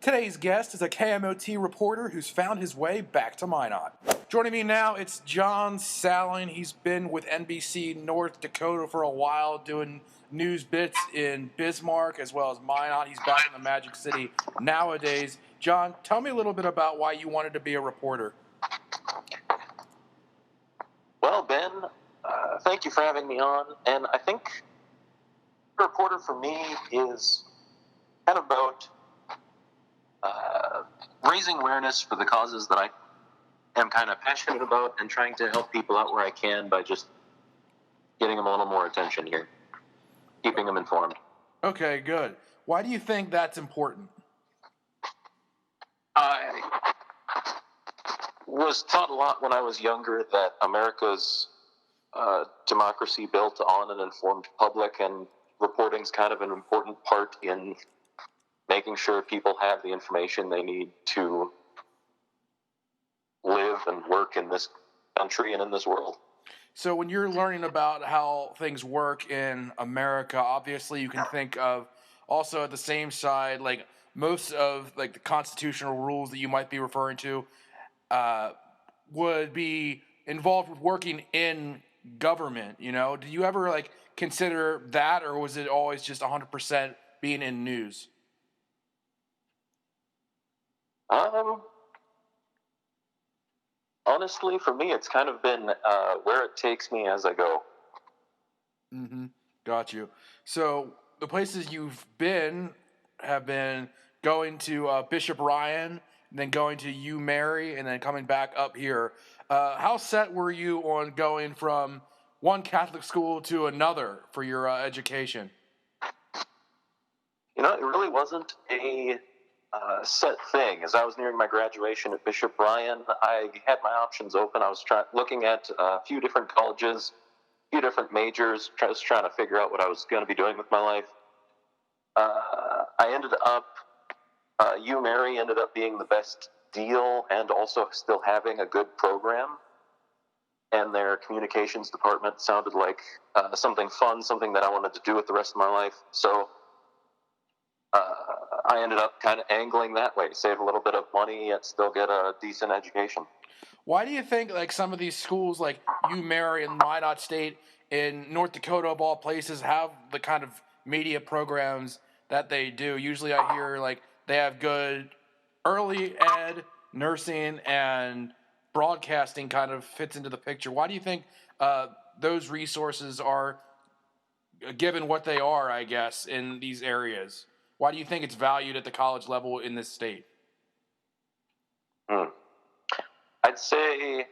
Today's guest is a KMOT reporter who's found his way back to Minot. Joining me now, it's John Salling. He's been with NBC North Dakota for a while, doing news bits in Bismarck as well as Minot. He's back in the Magic City nowadays. John, tell me a little bit about why you wanted to be a reporter. Well, Ben, thank you for having me on. And I think a reporter for me is kind of about raising awareness for the causes that I am kind of passionate about and trying to help people out where I can by just getting them a little more attention here, keeping them informed. Okay, good. Why do you think that's important? I was taught a lot when I was younger that America's democracy built on an informed public, and reporting's kind of an important part in making sure people have the information they need to live and work in this country and in this world. So when you're learning about how things work in America, obviously you can think of also at the same side, like most of like the constitutional rules that you might be referring to would be involved with working in government, you know? Do you ever like consider that, or was it always just 100% being in news? Honestly, for me, it's kind of been where it takes me as I go. Mm-hmm. Got you. So the places you've been have been going to Bishop Ryan, and then going to UMary, and then coming back up here. How set were you on going from one Catholic school to another for your education? You know, it really wasn't a set thing. As I was nearing my graduation at Bishop Ryan, I had my options open. I was looking at a few different colleges, a few different majors, just trying to figure out what I was going to be doing with my life. I ended up, UMary ended up being the best deal and also still having a good program. And their communications department sounded like something fun, something that I wanted to do with the rest of my life. So I ended up kind of angling that way, save a little bit of money and still get a decent education. Why do you think like some of these schools like UMary and Minot State in North Dakota of all places have the kind of media programs that they do? Usually I hear like they have good early ed, nursing, and broadcasting kind of fits into the picture. Why do you think those resources are given what they are, I guess, in these areas? Why do you think it's valued at the college level in this state? I'd say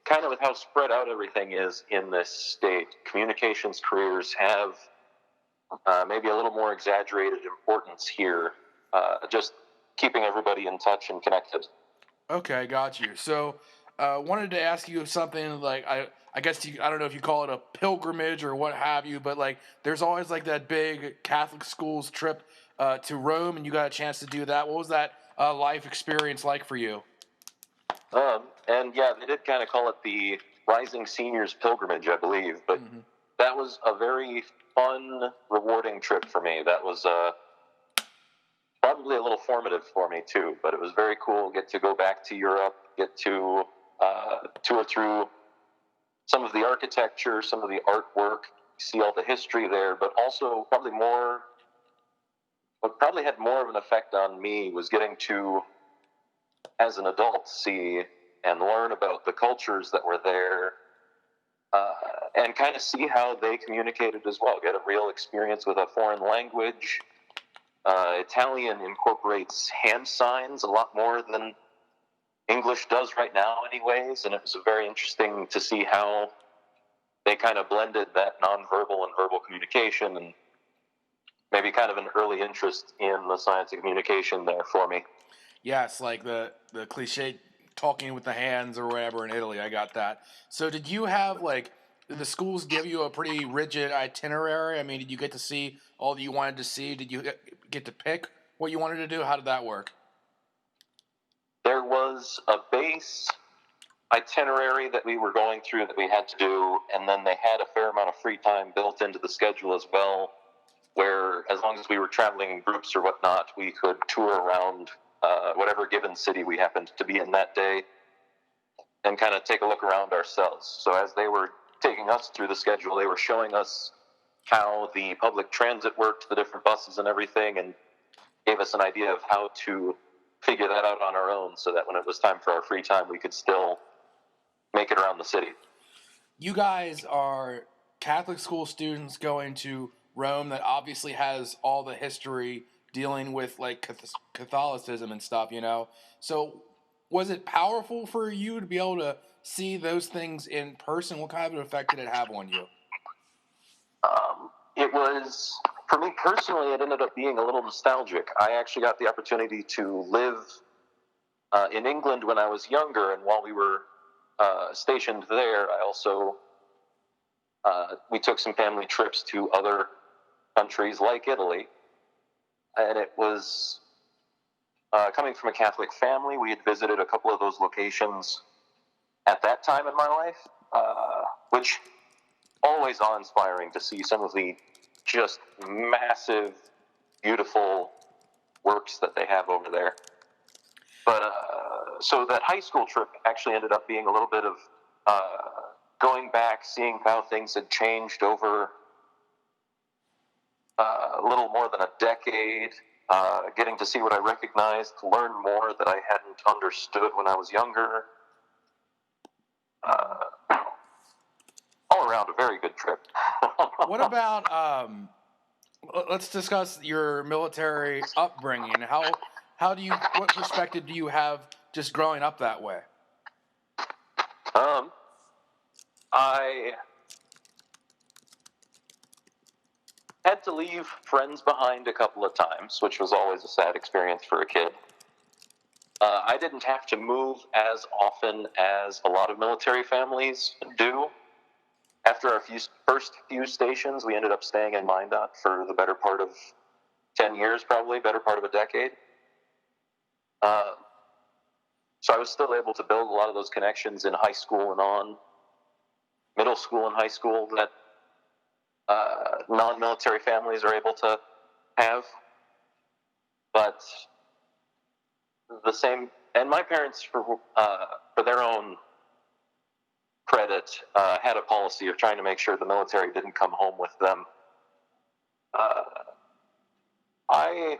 kind of with how spread out everything is in this state, communications careers have maybe a little more exaggerated importance here, just keeping everybody in touch and connected. Okay, got you. So, wanted to ask you something like I guess I don't know if you call it a pilgrimage or what have you, but like there's always like that big Catholic schools trip to Rome, and you got a chance to do that. What was that life experience like for you? And yeah, they did kind of call it the Rising Seniors Pilgrimage, I believe, but that was a very fun, rewarding trip for me. That was probably a little formative for me too, but it was very cool. Get to go back to Europe, get to tour through some of the architecture, some of the artwork, see all the history there, but also what probably had more of an effect on me was getting to, as an adult, see and learn about the cultures that were there, and kind of see how they communicated as well. Get a real experience with a foreign language. Italian incorporates hand signs a lot more than English does right now anyways, and it was very interesting to see how they kind of blended that nonverbal and verbal communication, and maybe kind of an early interest in the science of communication there for me. Yes, like the cliche talking with the hands or whatever in Italy. I got that. So did you have like did the schools give you a pretty rigid itinerary? I mean, did you get to see all that you wanted to see? Did you get to pick what you wanted to do? How did that work? There was a base itinerary that we were going through that we had to do, and then they had a fair amount of free time built into the schedule as well, where as long as we were traveling in groups or whatnot, we could tour around whatever given city we happened to be in that day, and kind of take a look around ourselves. So as they were taking us through the schedule, they were showing us how the public transit worked, the different buses and everything, and gave us an idea of how to figure that out on our own so that when it was time for our free time, we could still make it around the city. You guys are Catholic school students going to Rome that obviously has all the history dealing with like Catholicism and stuff, you know? So was it powerful for you to be able to see those things in person? What kind of an effect did it have on you? It was, for me personally, it ended up being a little nostalgic. I actually got the opportunity to live in England when I was younger, and while we were stationed there, I also, we took some family trips to other countries like Italy, and it was, coming from a Catholic family, we had visited a couple of those locations at that time in my life, which always awe-inspiring to see some of the just massive, beautiful works that they have over there. But so that high school trip actually ended up being a little bit of going back, seeing how things had changed over a little more than a decade, getting to see what I recognized, to learn more that I hadn't understood when I was younger. All around a very good trip. What about let's discuss your military upbringing. How do you what perspective do you have just growing up that way? I had to leave friends behind a couple of times, which was always a sad experience for a kid. I didn't have to move as often as a lot of military families do. After our first few stations, we ended up staying in Minot for the better part of 10 years, probably, better part of a decade. So I was still able to build a lot of those connections in high school and on, middle school and high school that non-military families are able to have. But the same, and my parents, for their own credit, had a policy of trying to make sure the military didn't come home with them. I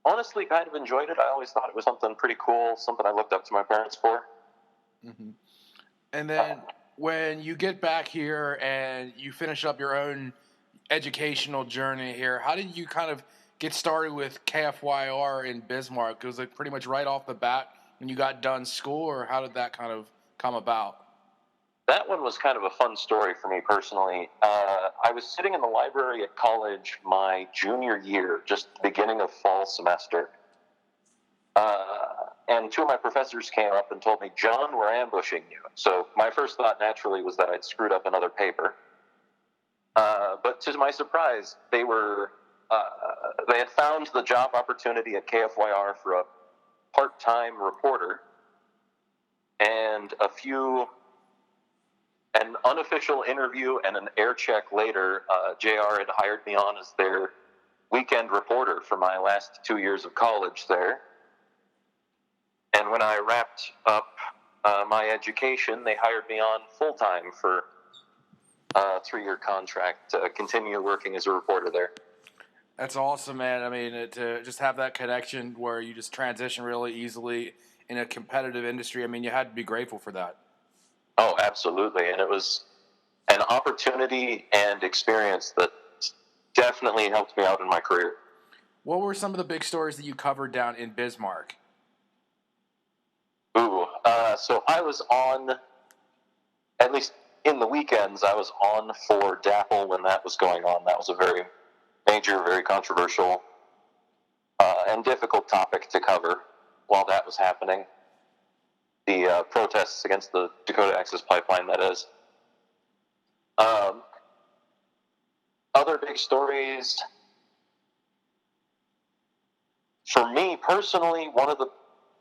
honestly kind of enjoyed it. I always thought it was something pretty cool, something I looked up to my parents for. Mm-hmm. And then when you get back here and you finish up your own educational journey here, how did you kind of get started with KFYR in Bismarck? Was it pretty much right off the bat when you got done school, or how did that kind of come about? That one was kind of a fun story for me personally. I was sitting in the library at college my junior year, just the beginning of fall semester. And two of my professors came up and told me, "John, we're ambushing you." So my first thought naturally was that I'd screwed up another paper. But to my surprise, they had found the job opportunity at KFYR for a part-time reporter, and an unofficial interview and an air check later, JR had hired me on as their weekend reporter for my last 2 years of college there. And when I wrapped up my education, they hired me on full-time for a 3-year contract to continue working as a reporter there. That's awesome, man. I mean, to just have that connection where you just transition really easily in a competitive industry, I mean, you had to be grateful for that. Oh, absolutely. And it was an opportunity and experience that definitely helped me out in my career. What were some of the big stories that you covered down in Bismarck? So I was on, at least in the weekends, I was on for DAPL when that was going on. That was a very major, very controversial, and difficult topic to cover while that was happening. The protests against the Dakota Access Pipeline, that is. Other big stories, for me personally, one of the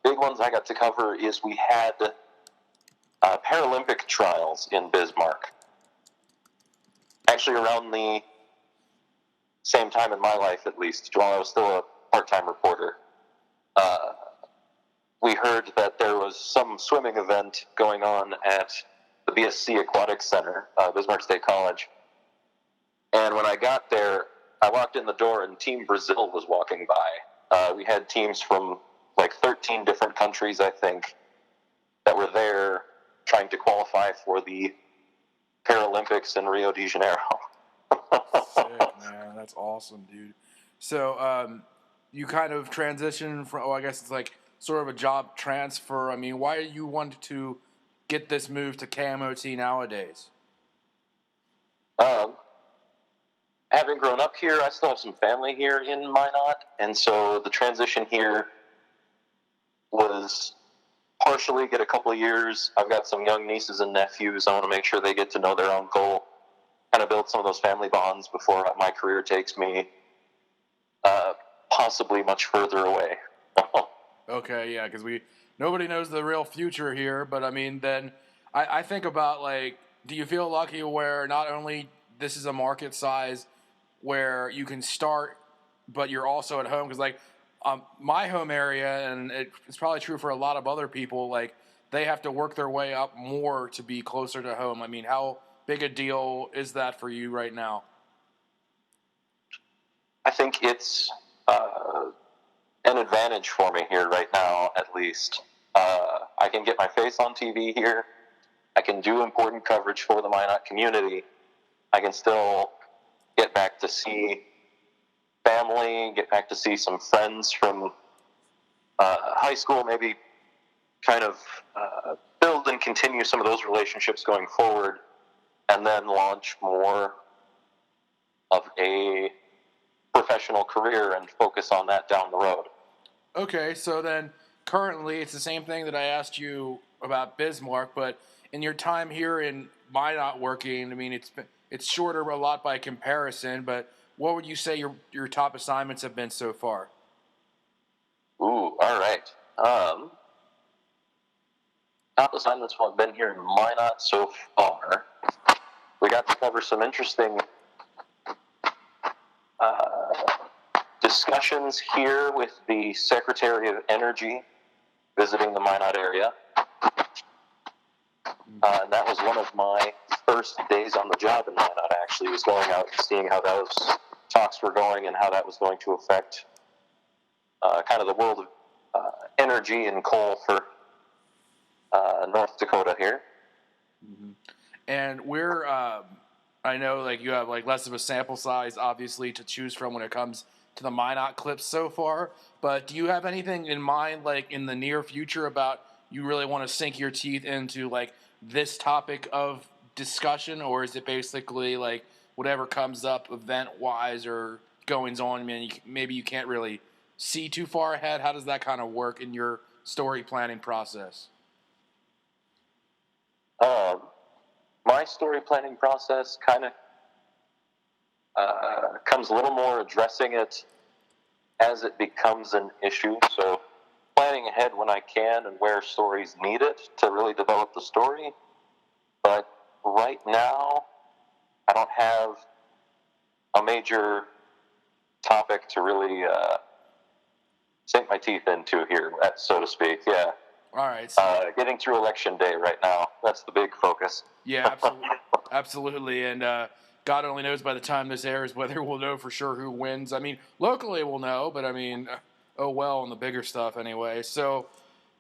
big ones I got to cover is we had Paralympic trials in Bismarck. Actually, around the same time in my life, at least, while I was still a part-time reporter. we heard that there was some swimming event going on at the BSC Aquatic Center, Bismarck State College. And when I got there, I walked in the door and Team Brazil was walking by. We had teams from like 13 different countries, I think, that were there trying to qualify for the Paralympics in Rio de Janeiro. Sick, man. That's awesome, dude. So, you kind of transitioned from, I guess it's like sort of a job transfer. I mean, why you wanted to get this move to KMOT nowadays? Having grown up here, I still have some family here in Minot, and so the transition here was partially get a couple of years. I've got some young nieces and nephews. I want to make sure they get to know their uncle, kind of build some of those family bonds before my career takes me possibly much further away. Okay, yeah, because nobody knows the real future here, but I mean, then I think about, like, do you feel lucky where not only this is a market size where you can start, but you're also at home? Because, like, my home area, and it's probably true for a lot of other people, like, they have to work their way up more to be closer to home. I mean, how big a deal is that for you right now? I think it's an advantage for me here right now, at least. I can get my face on TV here. I can do important coverage for the Minot community. I can still get back to see family, get back to see some friends from high school, maybe kind of build and continue some of those relationships going forward, and then launch more of a professional career and focus on that down the road. Okay, so then currently it's the same thing that I asked you about Bismarck, but in your time here in Minot working, I mean, it's shorter a lot by comparison, but what would you say your top assignments have been so far? Ooh, all right. Top assignments while I've been here in Minot so far. We got to cover some interesting discussions here with the Secretary of Energy visiting the Minot area. And that was one of my first days on the job in Minot, actually, was going out and seeing how those talks were going and how that was going to affect kind of the world of energy and coal for North Dakota here. Mm-hmm. And I know, like, you have, like, less of a sample size, obviously, to choose from when it comes to the Minot clips so far, but do you have anything in mind, like, in the near future about you really want to sink your teeth into, like, this topic of discussion, or is it basically, like, whatever comes up event-wise or goings on, maybe you can't really see too far ahead? How does that kind of work in your story planning process? My story planning process kind of comes a little more addressing it as it becomes an issue. So planning ahead when I can and where stories need it to really develop the story. But right now, I don't have a major topic to really sink my teeth into here, so to speak. Yeah. All right. So, getting through election day right now, that's the big focus. yeah, absolutely. Absolutely. And God only knows by the time this airs whether we'll know for sure who wins. I mean, locally we'll know, but I mean, oh well, on the bigger stuff anyway. So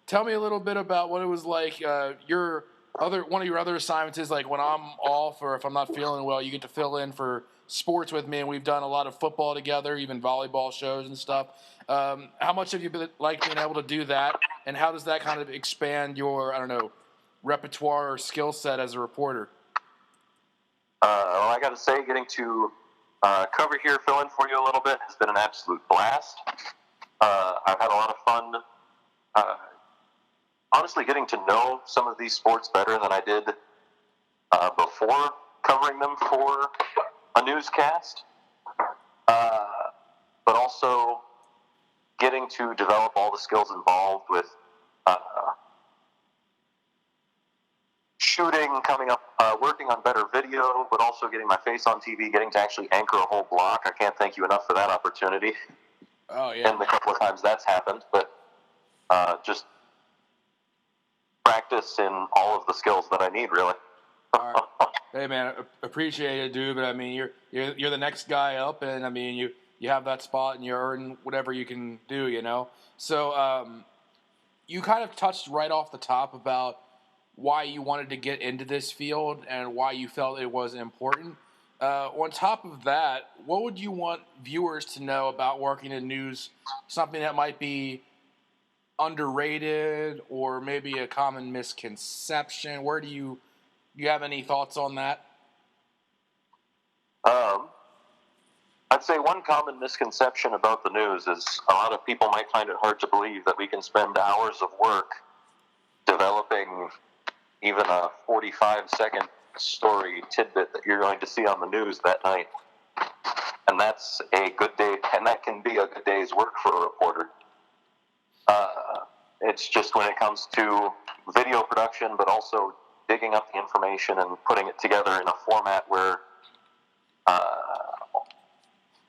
tell me a little bit about what it was like. One of your other assignments is, like, when I'm off or if I'm not feeling well, you get to fill in for sports with me, and we've done a lot of football together, even volleyball shows and stuff. How much have you liked being able to do that, and how does that kind of expand your, I don't know, repertoire or skill set as a reporter? Well, I got to say, getting to cover here, fill in for you a little bit, has been an absolute blast. I've had a lot of fun. Honestly, getting to know some of these sports better than I did before covering them for a newscast, but also getting to develop all the skills involved with shooting, coming up, working on better video, but also getting my face on TV, getting to actually anchor a whole block. I can't thank you enough for that opportunity. Oh, yeah. And the couple of times that's happened, but just practice in all of the skills that I need, really. All right. Hey man, appreciate it, dude. But I mean, you're the next guy up, and I mean, you have that spot, and you're earning whatever you can do, you know. So you kind of touched right off the top about why you wanted to get into this field and why you felt it was important. On top of that, what would you want viewers to know about working in news? Something that might be underrated or maybe a common misconception. Where do you have any thoughts on that? I'd say one common misconception about the news is a lot of people might find it hard to believe that we can spend hours of work developing even a 45-second story tidbit that you're going to see on the news that night. And that's a good day, and that can be a good day's work for a reporter. It's just when it comes to video production, but also digging up the information and putting it together in a format where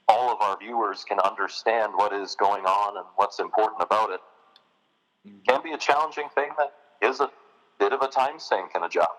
all of our viewers can understand what is going on and what's important about it. Can be a challenging thing that is a bit of a time sink in a job.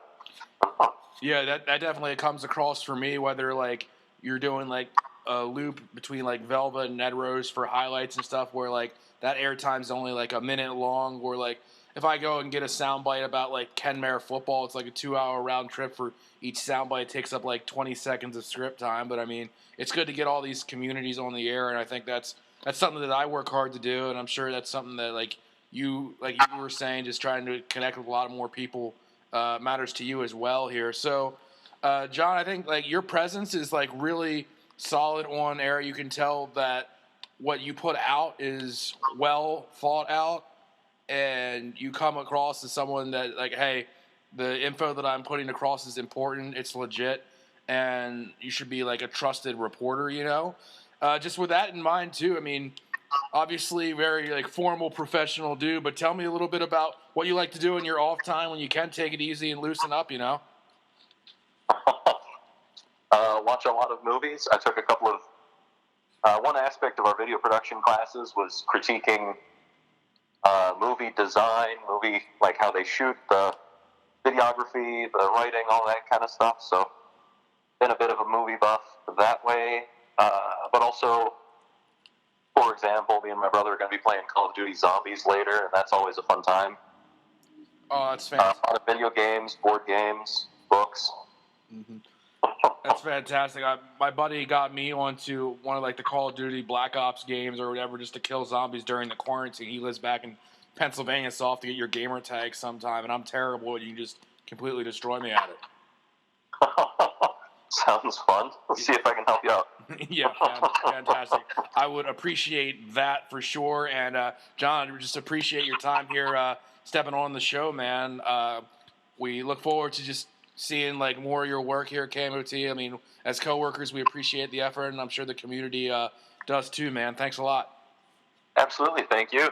Yeah, that definitely comes across for me, whether like you're doing like a loop between like Velva and Ned Rose for highlights and stuff where like that airtime's only like a minute long, or like if I go and get a soundbite about like Kenmare football, it's like a 2-hour round trip for each soundbite. It takes up like 20 seconds of script time. But I mean, it's good to get all these communities on the air, and I think that's something that I work hard to do, and I'm sure that's something that like you were saying, just trying to connect with a lot more people matters to you as well here. So, John, I think like your presence is like really solid on air. You can tell that what you put out is well thought out, and you come across as someone that like, hey, the info that I'm putting across is important, it's legit, and you should be like a trusted reporter, you know. Just with that in mind too, I mean, obviously very like formal professional dude, but tell me a little bit about what you like to do in your off time when you can take it easy and loosen up, you know. Watch a lot of movies. I took a couple of one aspect of our video production classes was critiquing movie design, movie like how they shoot, the videography, the writing, all that kind of stuff. So been a bit of a movie buff that way. But also, for example, me and my brother are going to be playing Call of Duty Zombies later, and that's always a fun time. Oh, that's fantastic. A lot of video games, board games, books. Mm-hmm. That's fantastic. My buddy got me onto one of like the Call of Duty Black Ops games or whatever, just to kill zombies during the quarantine. He lives back in Pennsylvania, so I'll have to get your gamer tag sometime, and I'm terrible, and you can just completely destroy me at it. Sounds fun. Let's see if I can help you out. Yeah, fantastic. I would appreciate that for sure. And John, we just appreciate your time here, stepping on the show, man. We look forward to just seeing like more of your work here at KMOT. I mean, as coworkers, we appreciate the effort, and I'm sure the community does too, man. Thanks a lot. Absolutely. Thank you.